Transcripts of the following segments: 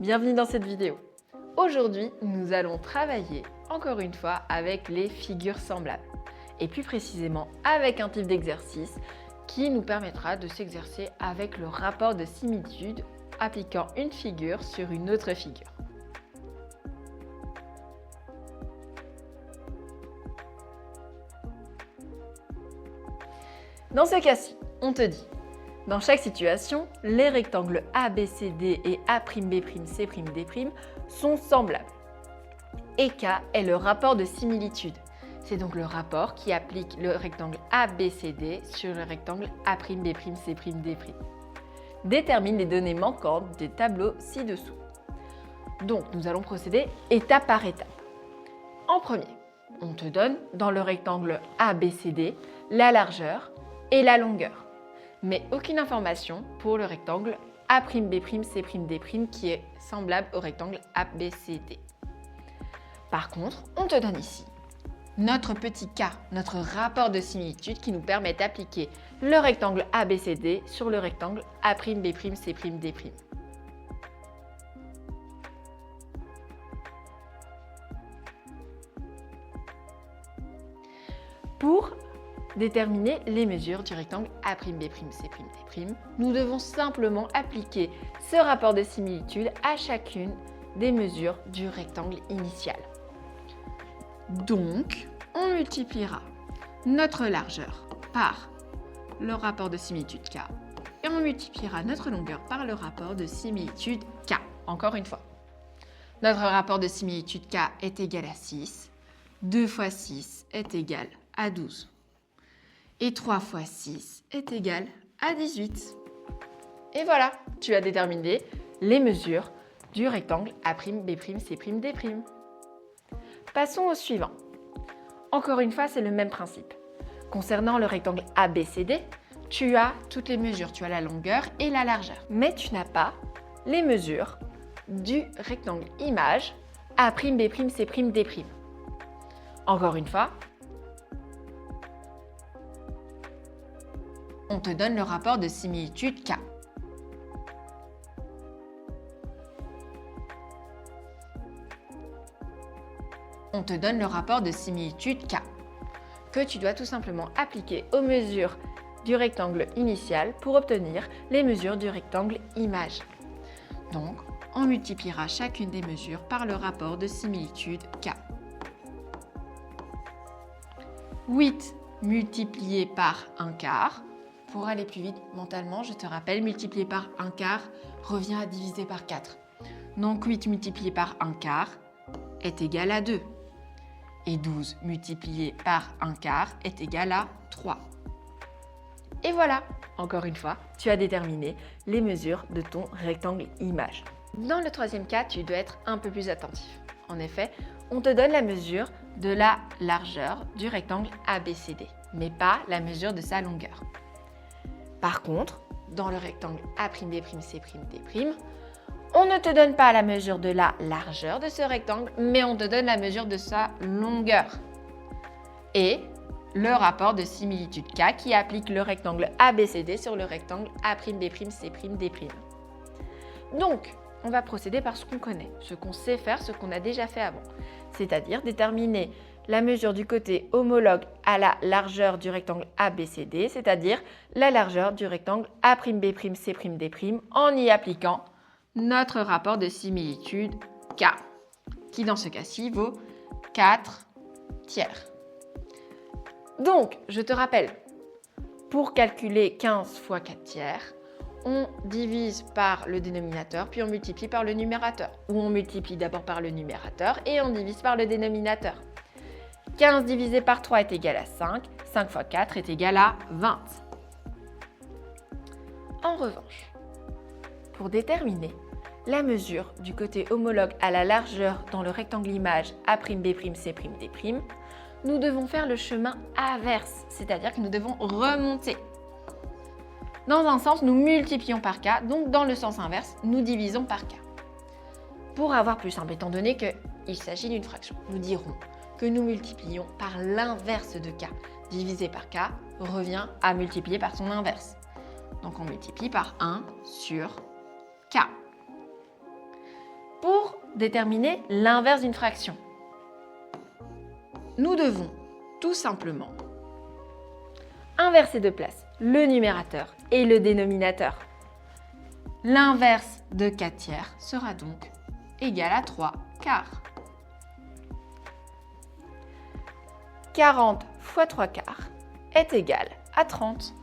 bienvenue dans cette vidéo. Aujourd'hui, nous allons travailler encore une fois avec les figures semblables et plus précisément avec un type d'exercice qui nous permettra de s'exercer avec le rapport de similitude appliquant une figure sur une autre figure. Dans ce cas-ci, on te dit, dans chaque situation, les rectangles ABCD et A'B'C'D' sont semblables. Et K est le rapport de similitude. C'est donc le rapport qui applique le rectangle ABCD sur le rectangle A'B'C'D'. Détermine les données manquantes des tableaux ci-dessous. Donc, nous allons procéder étape par étape. En premier, on te donne dans le rectangle ABCD la largeur et la longueur, mais aucune information pour le rectangle A'B'C'D' qui est semblable au rectangle ABCD. Par contre, on te donne ici notre petit K, notre rapport de similitude qui nous permet d'appliquer le rectangle ABCD sur le rectangle A'B'C'D'. Pour déterminer les mesures du rectangle A'B'C'D', nous devons simplement appliquer ce rapport de similitude à chacune des mesures du rectangle initial. Donc, on multipliera notre largeur par le rapport de similitude K et on multipliera notre longueur par le rapport de similitude K. Encore une fois, notre rapport de similitude K est égal à 6, 2 fois 6 est égal à 12 et 3 fois 6 est égal à 18. Et voilà, tu as déterminé les mesures du rectangle A'B'C'D'. Passons au suivant. Encore une fois, c'est le même principe. Concernant le rectangle ABCD, tu as toutes les mesures. Tu as la longueur et la largeur. Mais tu n'as pas les mesures du rectangle image A'B'C'D'. Encore une fois, on te donne le rapport de similitude K. On te donne le rapport de similitude K, que tu dois tout simplement appliquer aux mesures du rectangle initial pour obtenir les mesures du rectangle image. Donc, on multipliera chacune des mesures par le rapport de similitude K. 8 multiplié par 1/4. Pour aller plus vite mentalement, je te rappelle, multiplié par 1/4 revient à diviser par 4. Donc 8 multiplié par 1/4 est égal à 2. Et 12 multiplié par 1/4 est égal à 3. Et voilà, encore une fois, tu as déterminé les mesures de ton rectangle image. Dans le troisième cas, tu dois être un peu plus attentif. En effet, on te donne la mesure de la largeur du rectangle ABCD, mais pas la mesure de sa longueur. Par contre, dans le rectangle A'B'C'D', on ne te donne pas la mesure de la largeur de ce rectangle, mais on te donne la mesure de sa longueur. Et le rapport de similitude K qui applique le rectangle ABCD sur le rectangle A'B'C'D'. Donc, on va procéder par ce qu'on connaît, ce qu'on sait faire, ce qu'on a déjà fait avant. C'est-à-dire déterminer la mesure du côté homologue à la largeur du rectangle ABCD, c'est-à-dire la largeur du rectangle A'B'C'D' en y appliquant notre rapport de similitude K, qui dans ce cas-ci vaut 4 tiers. Donc, je te rappelle, pour calculer 15 fois 4 tiers, on divise par le dénominateur, puis on multiplie par le numérateur. Ou on multiplie d'abord par le numérateur et on divise par le dénominateur. 15 divisé par 3 est égal à 5. 5 fois 4 est égal à 20. En revanche, pour déterminer la mesure du côté homologue à la largeur dans le rectangle image A'B'C'D', nous devons faire le chemin inverse, c'est-à-dire que nous devons remonter. Dans un sens, nous multiplions par K, donc dans le sens inverse, nous divisons par K. Pour avoir plus simple, étant donné qu'il s'agit d'une fraction, nous dirons que nous multiplions par l'inverse de K. Divisé par K revient à multiplier par son inverse. Donc on multiplie par 1 sur K. Pour déterminer l'inverse d'une fraction, nous devons tout simplement inverser de place le numérateur et le dénominateur. L'inverse de 4 tiers sera donc égal à 3 quarts. 40 fois 3 quarts est égal à 30.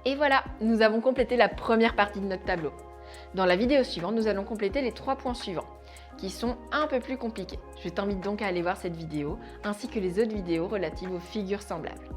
Et voilà, nous avons complété la première partie de notre tableau. Dans la vidéo suivante, nous allons compléter les 3 points suivants, qui sont un peu plus compliqués. Je t'invite donc à aller voir cette vidéo, ainsi que les autres vidéos relatives aux figures semblables.